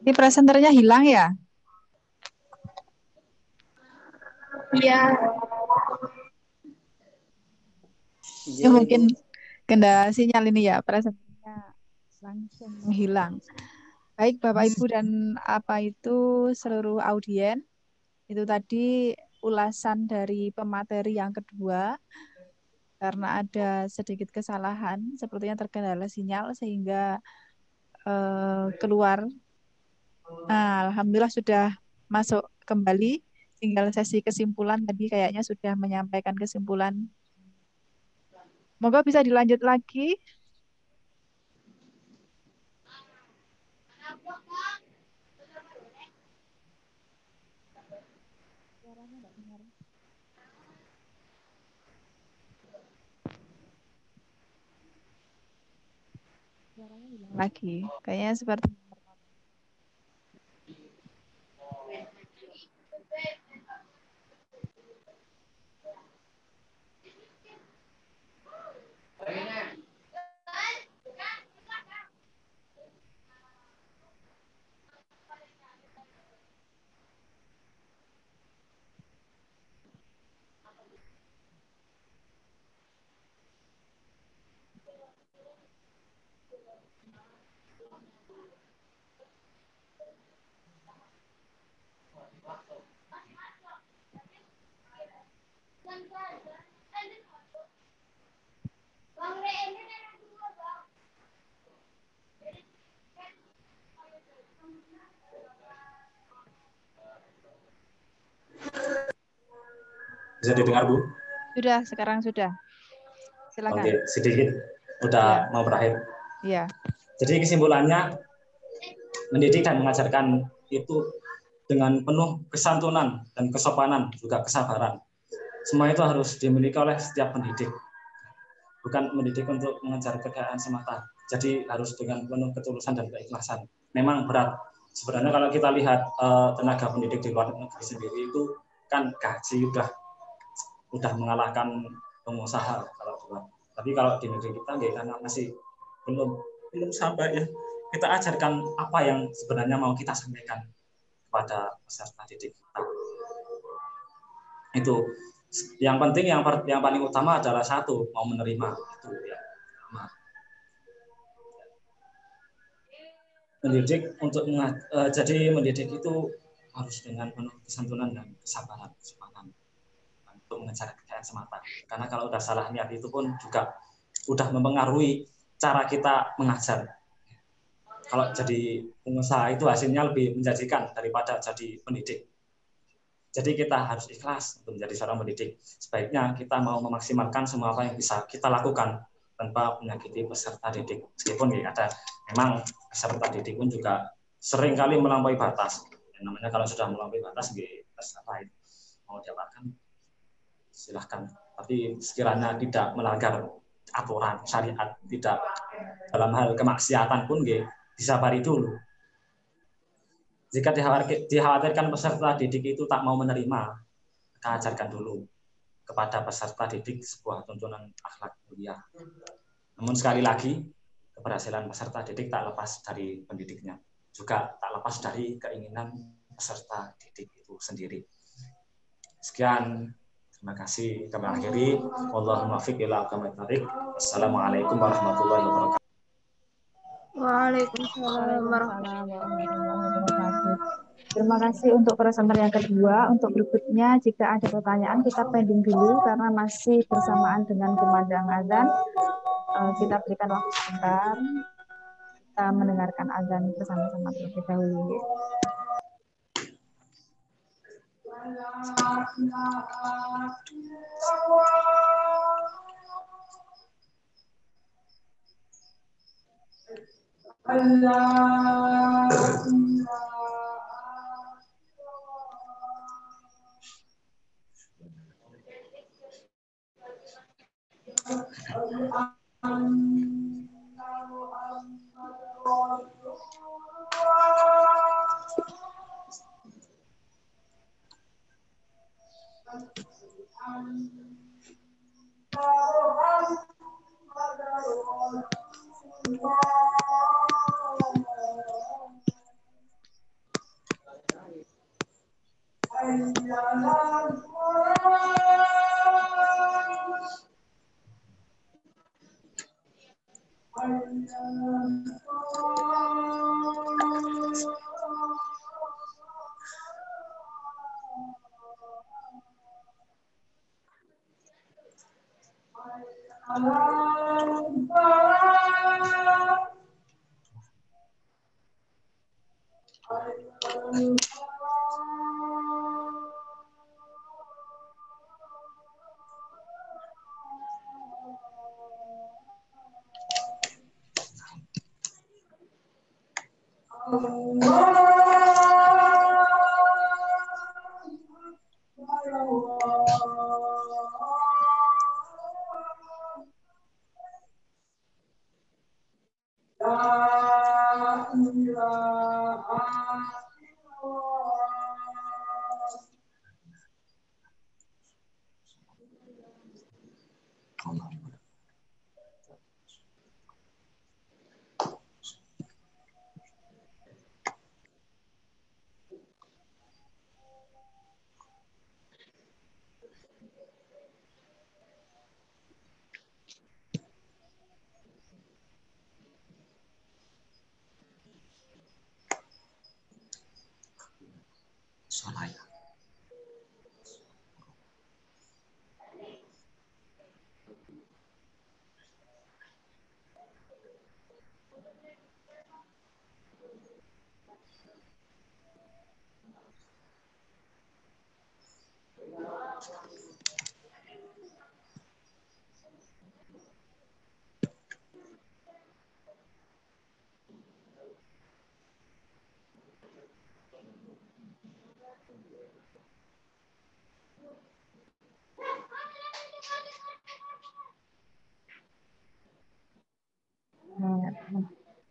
Ini presenternya hilang ya? Iya. Ya, mungkin kendala sinyal ini ya, presenternya langsung menghilang. Baik Bapak Ibu dan apa itu seluruh audien, itu tadi ulasan dari pemateri yang kedua. Karena ada sedikit kesalahan, sepertinya terkendala sinyal sehingga keluar. Nah, alhamdulillah sudah masuk kembali. Tinggal sesi kesimpulan tadi kayaknya sudah menyampaikan kesimpulan. Moga bisa dilanjut lagi. Suaranya hilang lagi. Kayaknya seperti Bisa didengar, Bu? Sudah, sekarang sudah. Silakan. Oke, sedikit. Udah mau berakhir. Iya. Jadi kesimpulannya, mendidik dan mengajarkan itu dengan penuh kesantunan dan kesopanan, juga kesabaran. Semua itu harus dimiliki oleh setiap pendidik. Bukan mendidik untuk mengejar kekayaan semata. Jadi harus dengan penuh ketulusan dan keikhlasan. Memang berat. Sebenarnya kalau kita lihat tenaga pendidik di luar negeri sendiri itu kan gaji udah mengalahkan pengusaha kalau luar. Tapi kalau di negeri kita nggak, karena masih belum sampai ya. Kita ajarkan apa yang sebenarnya mau kita sampaikan kepada peserta didik kita. Itu yang penting, yang paling utama adalah satu, mau menerima itu ya. Mendidik untuk jadi mendidik itu harus dengan penuh kesantunan dan kesabaran untuk mengejar kekayaan semata. Karena kalau udah salah niat itu pun juga udah mempengaruhi cara kita mengajar. Kalau jadi pengusaha itu hasilnya lebih menjanjikan daripada jadi pendidik. Jadi kita harus ikhlas untuk menjadi seorang pendidik. Sebaiknya kita mau memaksimalkan semua apa yang bisa kita lakukan tanpa menyakiti peserta didik. Meskipun ada memang peserta didik pun juga sering kali melampaui batas. Yang namanya kalau sudah melampaui batas, terserah mau diapakan silahkan. Tapi sekiranya tidak melanggar aturan syariat, tidak dalam hal kemaksiatan pun disabari dulu. Jika dikhawatirkan peserta didik itu tak mau menerima, maka ajarkan dulu kepada peserta didik sebuah tuntunan akhlak mulia. Namun sekali lagi, keberhasilan peserta didik tak lepas dari pendidiknya, juga tak lepas dari keinginan peserta didik itu sendiri. Sekian, terima kasih. Kami akhiri. Wallahul muwaffiq ila aqwamit thoriq. Wassalamualaikum warahmatullahi wabarakatuh. Waalaikumsalam Waalaikumsalam warahmatullahi wabarakatuh. Terima kasih untuk presenter yang kedua. Untuk berikutnya, jika ada pertanyaan, kita pending dulu karena masih bersamaan dengan kumandang azan. Kita berikan waktu sebentar. Kita mendengarkan azan bersama-sama terlebih dahulu.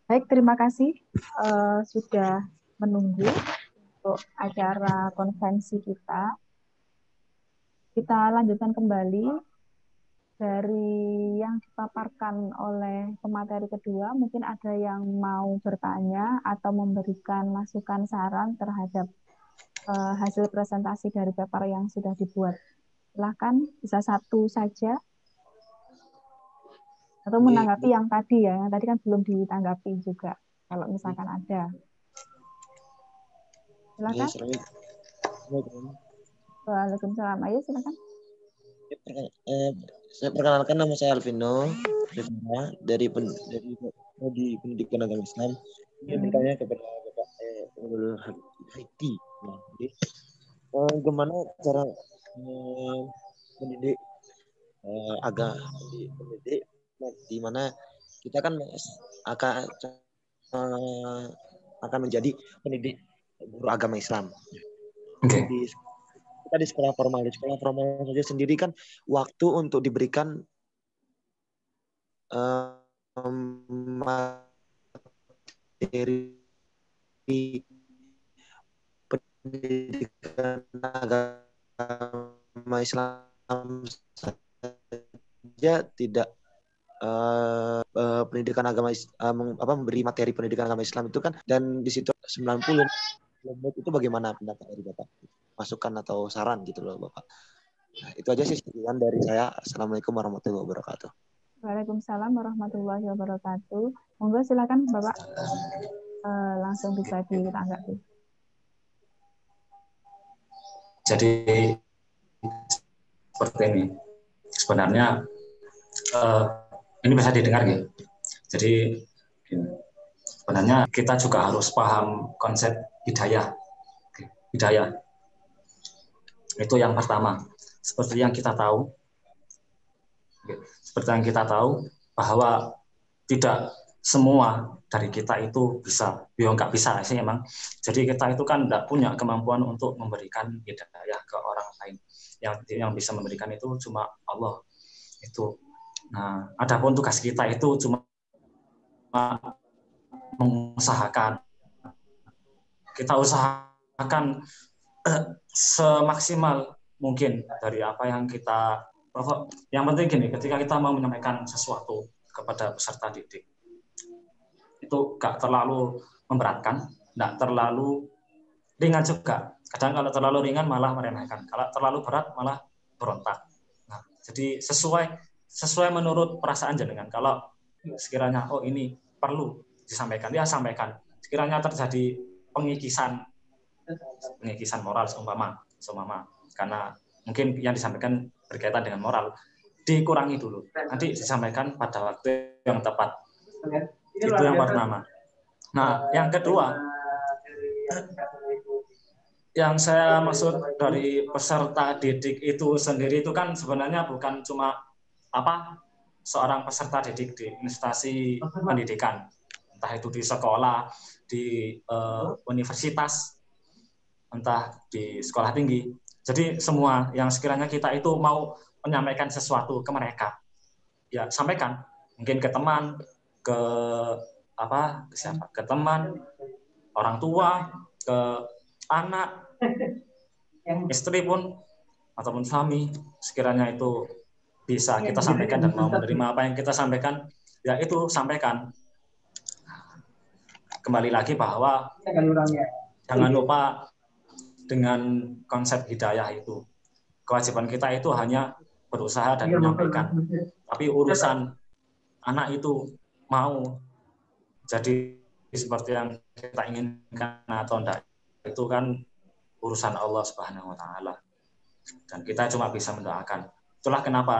Baik, terima kasih sudah menunggu untuk acara konferensi kita. Kita lanjutkan kembali dari yang dipaparkan oleh pemateri kedua. Mungkin ada yang mau bertanya atau memberikan masukan saran terhadap hasil presentasi dari paper yang sudah dibuat. Silahkan, bisa satu saja. Atau menanggapi yang tadi ya, yang tadi kan belum ditanggapi juga. Kalau misalkan ada. Silakan. Waalaikumsalam. Ayo silakan. Saya perkenalkan, nama saya Alvino dari pendidikan agama Islam. Saya bertanya kepada Bapak Haiti. Nah, jadi bagaimana cara mendidik pendidik di mana kita kan akan menjadi pendidik guru agama Islam. Okay. Kita di sekolah formal saja sendiri kan waktu untuk diberikan materi pendidikan agama Islam saja tidak pendidikan agama memberi materi pendidikan agama Islam itu kan, dan di situ 90 itu bagaimana pendapat dari Bapak? Masukan atau saran gitu loh Bapak. Nah, itu aja sih sekian dari saya. Assalamualaikum warahmatullahi wabarakatuh. Waalaikumsalam warahmatullahi wabarakatuh. Monggo silakan Bapak, langsung bisa ditanggapi. Jadi seperti ini. Sebenarnya ini bisa didengar ya. Jadi sebenarnya kita juga harus paham konsep hidayah. Hidayah itu yang pertama. Seperti yang kita tahu bahwa tidak semua dari kita itu bisa, nggak bisa sih emang. Jadi kita itu kan nggak punya kemampuan untuk memberikan hidayah ke orang lain. Yang bisa memberikan itu cuma Allah. Itu. Nah, adapun tugas kita itu cuma mengusahakan. Kita usahakan semaksimal mungkin dari apa yang kita. Yang penting gini, ketika kita mau menyampaikan sesuatu kepada peserta didik, itu nggak terlalu memberatkan, nggak terlalu ringan juga. Kadang kalau terlalu ringan malah meremehkan, kalau terlalu berat malah berontak. Nah, jadi sesuai menurut perasaan jenengan. Kalau sekiranya ini perlu disampaikan, ya sampaikan. Sekiranya terjadi pengikisan moral seumpama, karena mungkin yang disampaikan berkaitan dengan moral, dikurangi dulu. Nanti disampaikan pada waktu yang tepat. Itu yang pertama. Nah, yang kedua, yang saya maksud dari peserta didik itu sendiri itu kan sebenarnya bukan cuma seorang peserta didik di instansi pendidikan, entah itu di sekolah, di universitas, entah di sekolah tinggi. Jadi semua yang sekiranya kita itu mau menyampaikan sesuatu ke mereka, ya sampaikan. Mungkin ke teman, ke siapa? Ke teman, orang tua, ke anak, istri pun, ataupun suami, sekiranya itu bisa kita sampaikan dan mau menerima apa yang kita sampaikan, ya itu sampaikan. Kembali lagi bahwa jangan lupa dengan konsep hidayah itu. Kewajiban kita itu hanya berusaha dan menyampaikan. Tapi urusan anak itu mau jadi seperti yang kita inginkan atau enggak, itu kan urusan Allah Subhanahu wa taala. Dan kita cuma bisa mendoakan. Itulah kenapa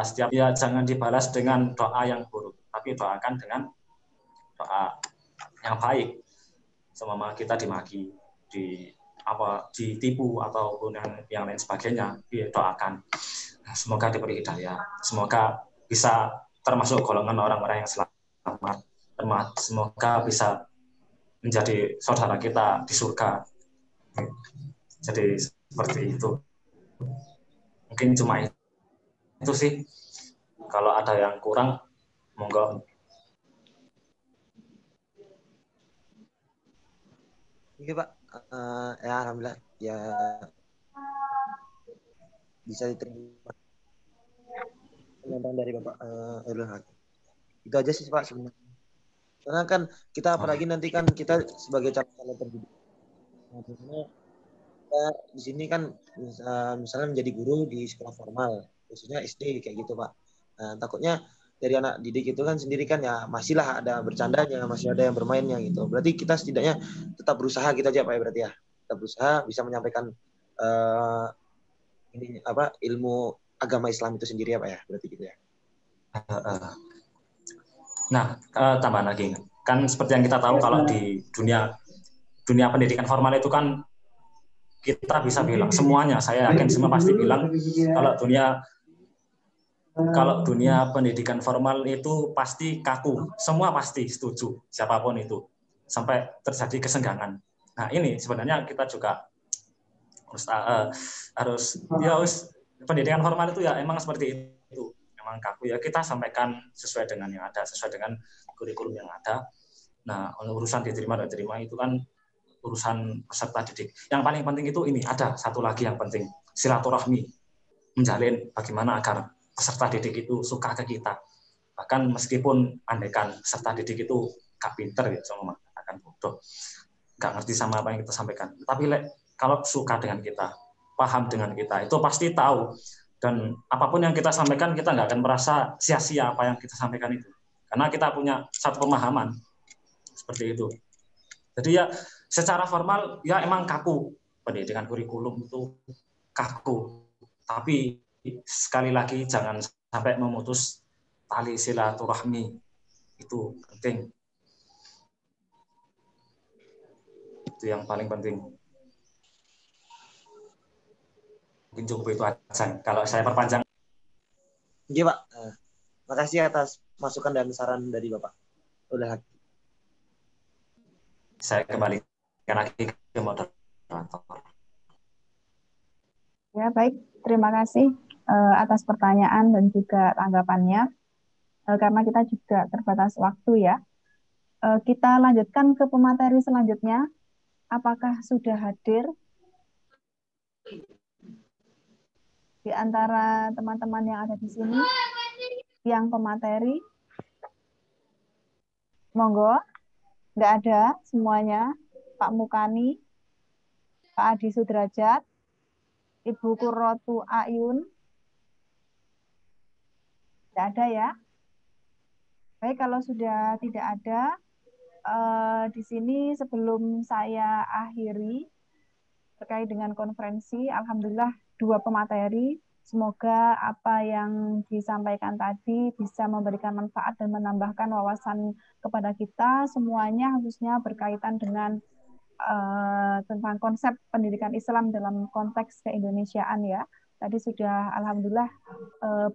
jangan dibalas dengan doa yang buruk, tapi doakan dengan doa yang baik. Semama kita dimaki, ditipu ataupun yang lain sebagainya, doakan. Semoga diberi hidayah. Semoga bisa termasuk golongan orang-orang yang selamat. Semoga bisa menjadi saudara kita di surga. Jadi seperti itu. Mungkin cuma itu sih. Kalau ada yang kurang, monggo. Oke Pak, ya alhamdulillah ya bisa diterima penyampaian dari Bapak Erlun Hakim. Itu aja sih Pak sebenarnya. Karena kan kita apalagi nanti kan kita sebagai calon terdidik. Nah, kita di sini kan misalnya menjadi guru di sekolah formal, khususnya SD kayak gitu Pak. Nah, takutnya dari anak didik itu kan sendiri kan ya masihlah ada bercandanya, masih ada yang bermainnya gitu. Berarti kita setidaknya tetap berusaha kita aja Pak ya berarti ya. Tetap berusaha bisa menyampaikan ini apa ilmu agama Islam itu sendiri ya Pak ya, berarti gitu ya. Nah, tambahan lagi kan seperti yang kita tahu kalau di dunia pendidikan formal itu kan kita bisa bilang semuanya, saya yakin semua pasti bilang kalau dunia pendidikan formal itu pasti kaku, semua pasti setuju siapapun itu sampai terjadi kesenggangan. Nah ini sebenarnya kita juga harus pendidikan formal itu ya emang seperti itu, emang kaku ya, kita sampaikan sesuai dengan yang ada, sesuai dengan kurikulum yang ada. Nah urusan diterima dan terima itu kan urusan peserta didik. Yang paling penting itu ini ada satu lagi yang penting, silaturahmi, menjalin bagaimana agar peserta didik itu suka ke kita. Bahkan meskipun andaikan peserta didik itu gak pinter ya, sama mengatakan bodoh, gak ngerti sama apa yang kita sampaikan. Tapi kalau suka dengan kita, paham dengan kita, itu pasti tahu. Dan apapun yang kita sampaikan, kita nggak akan merasa sia-sia apa yang kita sampaikan itu. Karena kita punya satu pemahaman. Seperti itu. Jadi ya secara formal, ya emang kaku. Pendidikan kurikulum itu kaku. Tapi sekali lagi jangan sampai memutus tali silaturahmi. Itu penting. Itu yang paling penting. Mungkin cukup itu aja. Kalau saya perpanjang. Iya Pak. Terima kasih atas masukan dan saran dari Bapak. Udah. Saya kembalikan lagi ke moderator. Ya baik, terima kasih atas pertanyaan dan juga tanggapannya. Karena kita juga terbatas waktu ya. Kita lanjutkan ke pemateri selanjutnya. Apakah sudah hadir di antara teman-teman yang ada di sini yang pemateri? Monggo, nggak ada semuanya. Pak Mukani, Pak Adi Sudrajat, Ibu Kurotu Ayun, nggak ada ya? Baik, kalau sudah tidak ada, di sini sebelum saya akhiri terkait dengan konferensi, alhamdulillah 2 pemateri. Semoga apa yang disampaikan tadi bisa memberikan manfaat dan menambahkan wawasan kepada kita semuanya, khususnya berkaitan dengan tentang konsep pendidikan Islam dalam konteks keindonesiaan ya. Tadi sudah alhamdulillah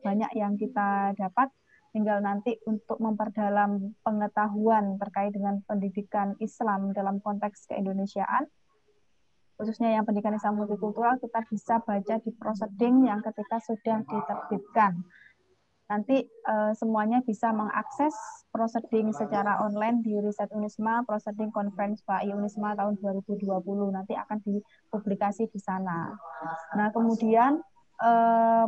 banyak yang kita dapat. Tinggal nanti untuk memperdalam pengetahuan terkait dengan pendidikan Islam dalam konteks keindonesiaan, khususnya yang pendidikan Islam multikultural, kita bisa baca di proseding yang ketika sudah diterbitkan. Nanti semuanya bisa mengakses proseding secara online di Riset Unisma, proseding Conference PAI Unisma tahun 2020. Nanti akan dipublikasi di sana. Nah, kemudian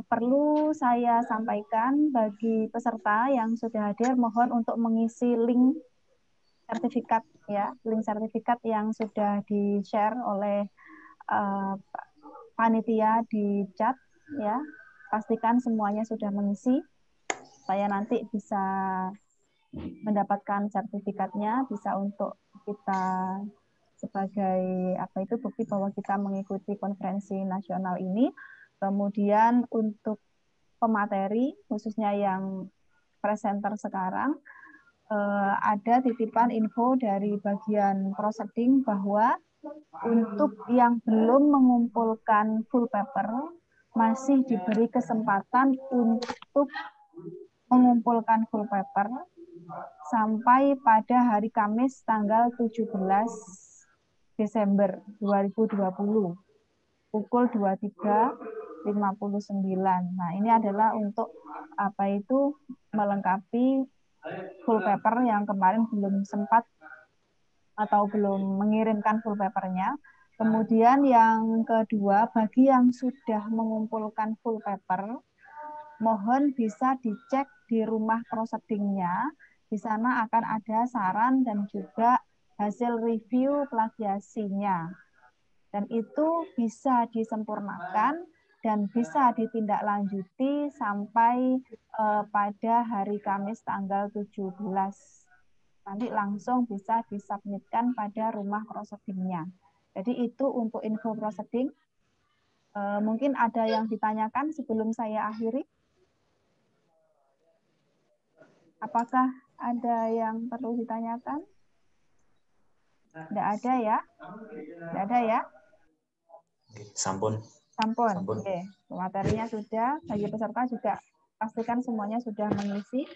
perlu saya sampaikan bagi peserta yang sudah hadir, mohon untuk mengisi link sertifikat ya, link sertifikat yang sudah di-share oleh panitia di chat ya. Pastikan semuanya sudah mengisi. Saya nanti bisa mendapatkan sertifikatnya, bisa untuk kita sebagai bukti bahwa kita mengikuti konferensi nasional ini. Kemudian untuk pemateri, khususnya yang presenter sekarang, ada titipan info dari bagian proseding bahwa untuk yang belum mengumpulkan full paper, masih diberi kesempatan untuk mengumpulkan full paper sampai pada hari Kamis tanggal 17 Desember 2020 pukul 23.59. Nah, ini adalah untuk melengkapi full paper yang kemarin belum sempat atau belum mengirimkan full papernya. Kemudian yang kedua, bagi yang sudah mengumpulkan full paper, mohon bisa dicek di rumah prosedingnya. Di sana akan ada saran dan juga hasil review plagiasinya. Dan itu bisa disempurnakan dan bisa ditindaklanjuti sampai pada hari Kamis tanggal 17. Nanti langsung bisa disubmitkan pada rumah prosedingnya. Jadi itu untuk info proseding. Mungkin ada yang ditanyakan sebelum saya akhiri? Apakah ada yang perlu ditanyakan? Tidak ada ya? Tidak ada ya? Sampun. Sampun. Oke. Materinya sudah, bagi peserta juga pastikan semuanya sudah mengisi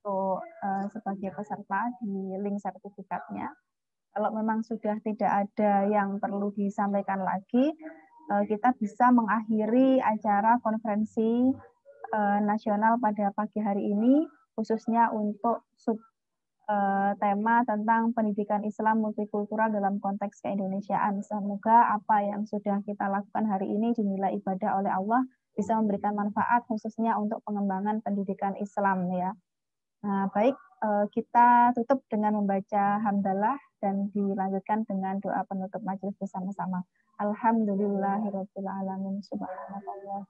untuk sebagai peserta di link sertifikatnya. Kalau memang sudah tidak ada yang perlu disampaikan lagi, kita bisa mengakhiri acara konferensi nasional pada pagi hari ini, khususnya untuk tema tentang pendidikan Islam multikultural dalam konteks keindonesiaan. Semoga apa yang sudah kita lakukan hari ini dinilai ibadah oleh Allah bisa memberikan manfaat khususnya untuk pengembangan pendidikan Islam ya. Nah, baik, kita tutup dengan membaca hamdalah dan dilanjutkan dengan doa penutup majelis bersama-sama. Alhamdulillahirabbil alamin. Subhanallah.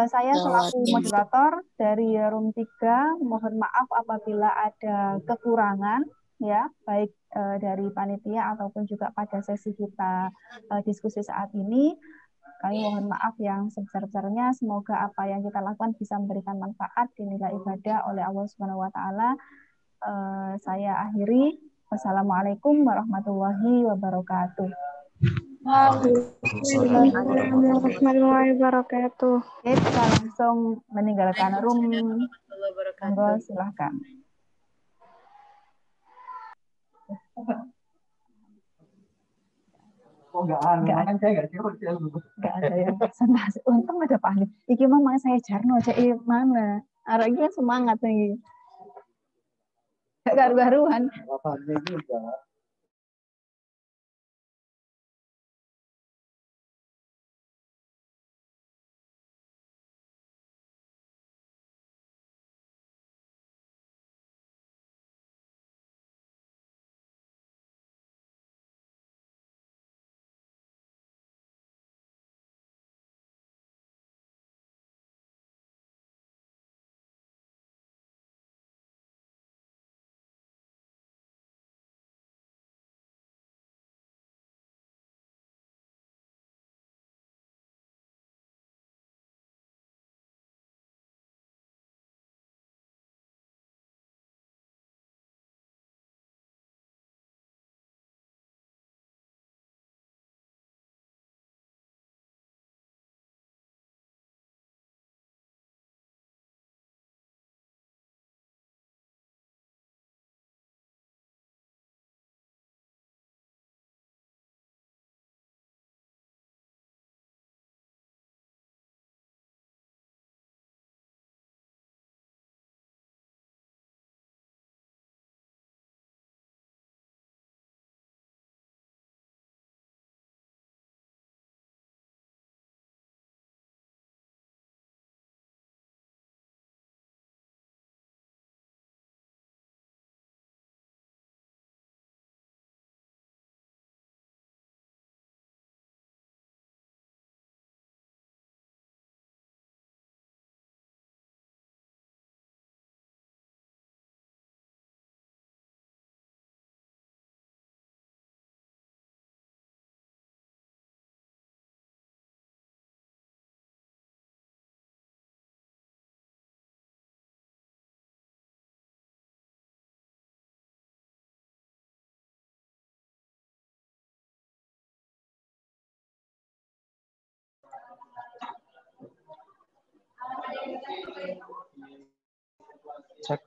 Saya selaku moderator dari Room 3 mohon maaf apabila ada kekurangan ya, baik dari panitia ataupun juga pada sesi kita diskusi saat ini. Kami mohon maaf yang sebesar-besarnya. Semoga apa yang kita lakukan bisa memberikan manfaat, dinilai ibadah oleh Allah Subhanahu wa taala. Saya akhiri. Wassalamualaikum warahmatullahi wabarakatuh. Warahmatullahi wabarakatuh. Oke, kita langsung meninggalkan room. Monggo, silahkan. Enggak ada yang presentasi. Untung ada panik. Iki mah saya jarno aja mana. Arek iki semangat nih. Gak garu-garuan. Cek.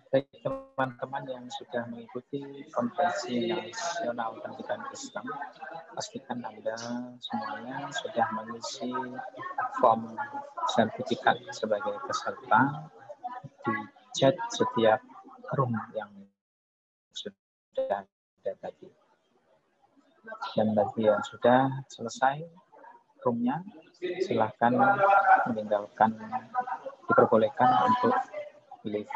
Baik teman-teman yang sudah mengikuti konferensi nasional pendidikan Islam pastikan Anda semuanya sudah mengisi form sertifikat sebagai peserta di chat setiap room yang sudah ada tadi. Dan bagi yang sudah selesai roomnya, silahkan meninggalkan, diperbolehkan untuk leave